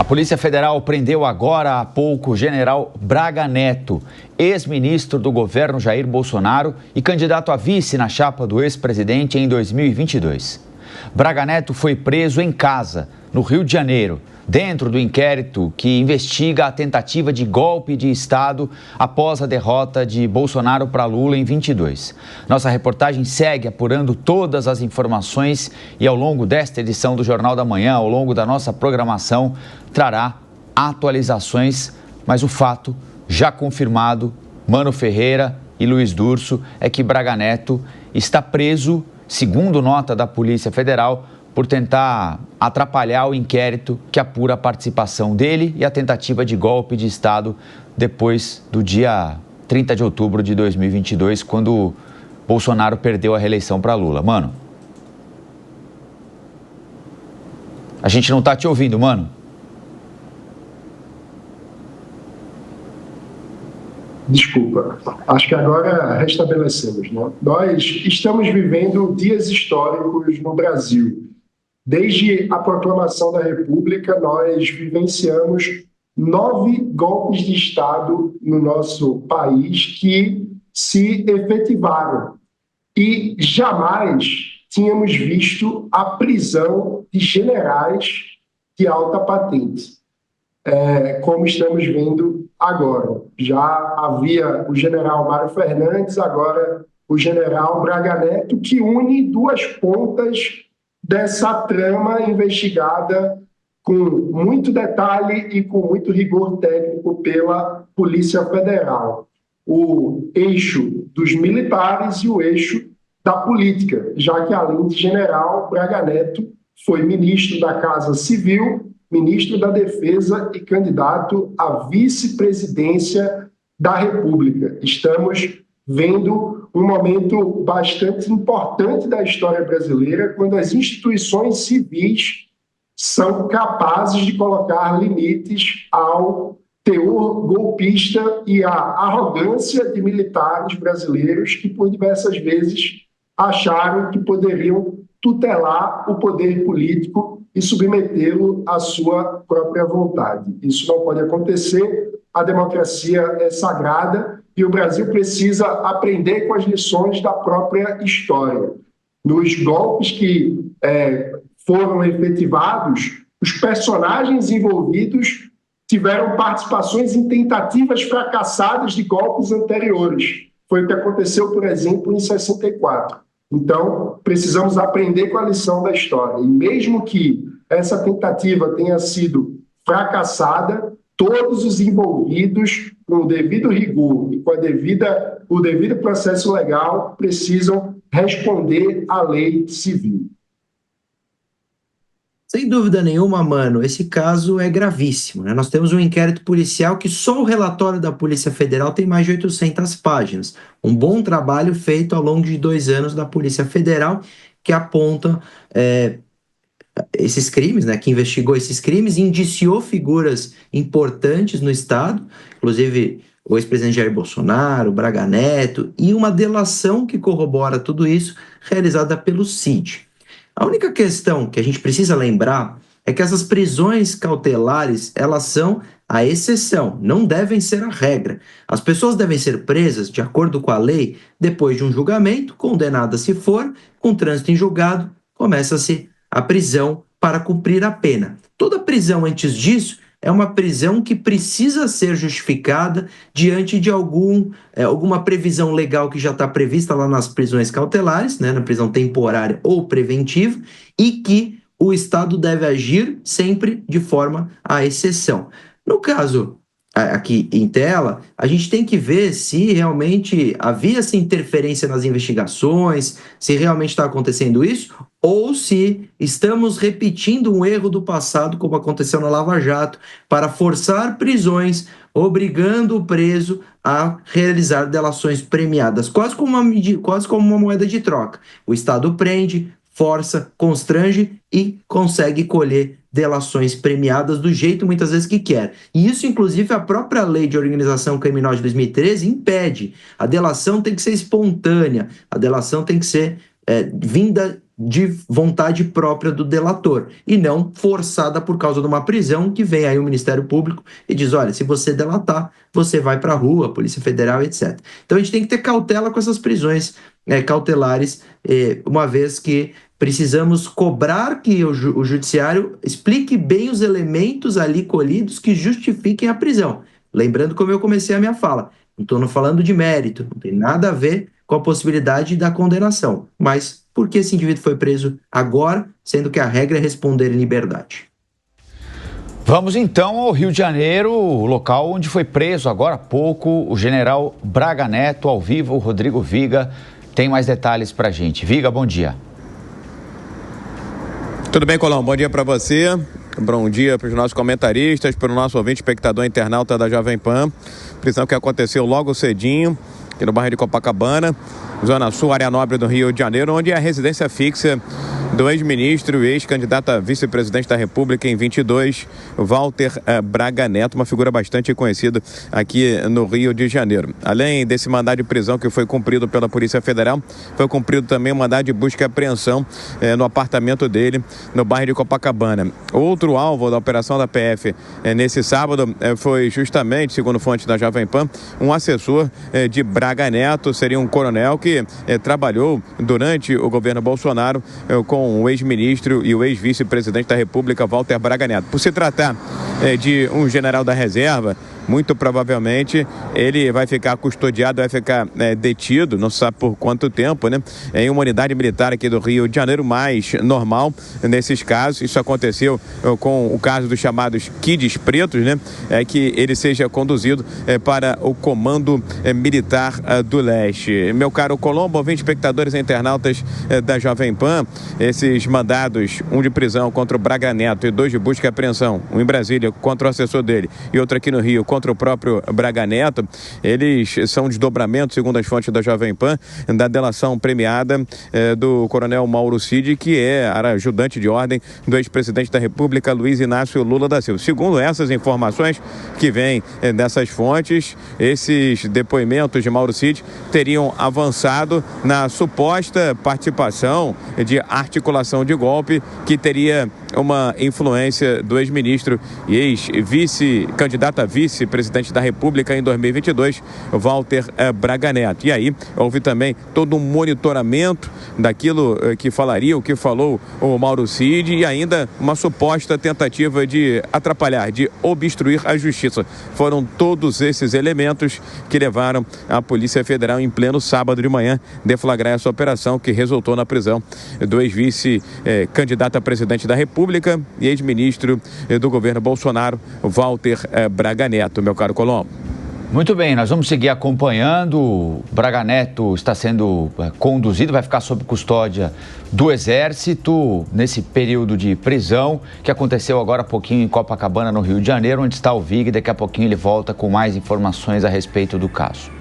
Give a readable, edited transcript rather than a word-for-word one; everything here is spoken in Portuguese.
Polícia Federal prendeu agora há pouco o general Braga Neto, ex-ministro do governo Jair Bolsonaro e candidato a vice na chapa do ex-presidente em 2022. Braga Neto foi preso em casa, no Rio de Janeiro, dentro do inquérito que investiga a tentativa de golpe de Estado após a derrota de Bolsonaro para Lula em 22. Nossa reportagem segue apurando todas as informações e ao longo desta edição do Jornal da Manhã, ao longo da nossa programação, trará atualizações, mas o fato já confirmado, Mano Ferreira e Luiz Durso, é que Braga Neto está preso, segundo nota da Polícia Federal, por tentar atrapalhar o inquérito que apura a participação dele e a tentativa de golpe de Estado depois do dia 30 de outubro de 2022, quando Bolsonaro perdeu a reeleição para Lula. Mano, a gente não está te ouvindo, mano. Desculpa, acho que agora restabelecemos, né? Nós estamos vivendo dias históricos no Brasil. Desde a proclamação da República, nós vivenciamos 9 golpes de Estado no nosso país que se efetivaram. E jamais tínhamos visto a prisão de generais de alta patente, como estamos vendo agora. Já havia o general Mário Fernandes, agora o general Braga Neto, que une duas pontas dessa trama investigada com muito detalhe e com muito rigor técnico pela Polícia Federal. O eixo dos militares e o eixo da política, já que, além de general, Braga Neto foi ministro da Casa Civil, ministro da Defesa e candidato à vice-presidência da República. Estamos vendo um momento bastante importante da história brasileira, quando as instituições civis são capazes de colocar limites ao teor golpista e à arrogância de militares brasileiros que, por diversas vezes, acharam que poderiam tutelar o poder político e submetê-lo à sua própria vontade. Isso não pode acontecer, a democracia é sagrada e o Brasil precisa aprender com as lições da própria história. Nos golpes que foram efetivados, os personagens envolvidos tiveram participações em tentativas fracassadas de golpes anteriores. Foi o que aconteceu, por exemplo, em 64. Então, precisamos aprender com a lição da história. E mesmo que essa tentativa tenha sido fracassada, todos os envolvidos, com o devido rigor e com o devido processo legal, precisam responder à lei civil. Sem dúvida nenhuma, mano, esse caso é gravíssimo, né? Nós temos um inquérito policial que só o relatório da Polícia Federal tem mais de 800 páginas. Um bom trabalho feito ao longo de 2 anos da Polícia Federal, que aponta esses crimes, né? Que investigou esses crimes e indiciou figuras importantes no Estado, inclusive o ex-presidente Jair Bolsonaro, Braga Neto, e uma delação que corrobora tudo isso, realizada pelo CID. A única questão que a gente precisa lembrar é que essas prisões cautelares, elas são a exceção, não devem ser a regra. As pessoas devem ser presas, de acordo com a lei, depois de um julgamento, condenadas se for, com trânsito em julgado, começa-se a prisão para cumprir a pena. Toda prisão antes disso é uma prisão que precisa ser justificada diante de alguma previsão legal que já está prevista lá nas prisões cautelares, né, na prisão temporária ou preventiva, e que o Estado deve agir sempre de forma à exceção. No caso aqui em tela, a gente tem que ver se realmente havia essa interferência nas investigações, se realmente está acontecendo isso, ou se estamos repetindo um erro do passado, como aconteceu na Lava Jato, para forçar prisões, obrigando o preso a realizar delações premiadas, quase como uma moeda de troca. O Estado prende, força, constrange e consegue colher delações premiadas do jeito muitas vezes que quer. E isso, inclusive, a própria Lei de Organização Criminal de 2013 impede. A delação tem que ser espontânea, a delação tem que ser vinda de vontade própria do delator e não forçada por causa de uma prisão que vem aí o Ministério Público e diz, olha, se você delatar, você vai para a rua, Polícia Federal, etc. Então a gente tem que ter cautela com essas prisões cautelares, uma vez que precisamos cobrar que o judiciário explique bem os elementos ali colhidos que justifiquem a prisão. Lembrando como eu comecei a minha fala, não estou falando de mérito, não tem nada a ver com a possibilidade da condenação, mas por que esse indivíduo foi preso agora, sendo que a regra é responder em liberdade? Vamos então ao Rio de Janeiro, o local onde foi preso agora há pouco o general Braga Neto, ao vivo. O Rodrigo Viga tem mais detalhes para a gente. Viga, bom dia. Tudo bem, Colão? Bom dia para você. Bom dia para os nossos comentaristas, para o nosso ouvinte, espectador internauta da Jovem Pan. Prisão que aconteceu logo cedinho, aqui no bairro de Copacabana, Zona Sul, área nobre do Rio de Janeiro, onde é a residência fixa do ex-ministro e ex-candidato a vice-presidente da República em 22, Walter Braga Neto, uma figura bastante conhecida aqui no Rio de Janeiro. Além desse mandado de prisão que foi cumprido pela Polícia Federal, foi cumprido também um mandado de busca e apreensão no apartamento dele, no bairro de Copacabana. Outro alvo da operação da PF nesse sábado foi justamente, segundo fontes da Jovem Pan, um assessor de Braga Neto, seria um coronel que trabalhou durante o governo Bolsonaro com o ex-ministro e o ex-vice-presidente da República, Walter Braga Neto. Por se tratar de um general da reserva, muito provavelmente ele vai ficar custodiado, vai ficar detido, não se sabe por quanto tempo, né? Em uma unidade militar aqui do Rio de Janeiro, mais normal nesses casos. Isso aconteceu com o caso dos chamados Kids Pretos, né? Que ele seja conduzido para o Comando Militar do Leste. Meu caro Colombo, ouvinte, espectadores e internautas da Jovem Pan, esses mandados, um de prisão contra o Braga Neto e 2 de busca e apreensão, um em Brasília contra o assessor dele e outro aqui no Rio contra o próprio Braga Neto, eles são desdobramentos, segundo as fontes da Jovem Pan, da delação premiada do coronel Mauro Cid, que era ajudante de ordem do ex-presidente da República, Luiz Inácio Lula da Silva. Segundo essas informações que vêm dessas fontes, esses depoimentos de Mauro Cid teriam avançado na suposta participação de articulação de golpe que teria uma influência do ex-ministro e ex-candidato a vice-presidente da República em 2022, Walter Braga Neto. E aí houve também todo um monitoramento daquilo que falaria, o que falou o Mauro Cid, e ainda uma suposta tentativa de atrapalhar, de obstruir a justiça. Foram todos esses elementos que levaram a Polícia Federal em pleno sábado de manhã deflagrar essa operação que resultou na prisão do ex-vice-candidato a presidente da República e ex-ministro do governo Bolsonaro, Walter Braga Neto, meu caro Colombo. Muito bem, nós vamos seguir acompanhando. O Braga Neto está sendo conduzido, vai ficar sob custódia do Exército nesse período de prisão que aconteceu agora há pouquinho em Copacabana, no Rio de Janeiro, onde está o Vig. Daqui a pouquinho ele volta com mais informações a respeito do caso.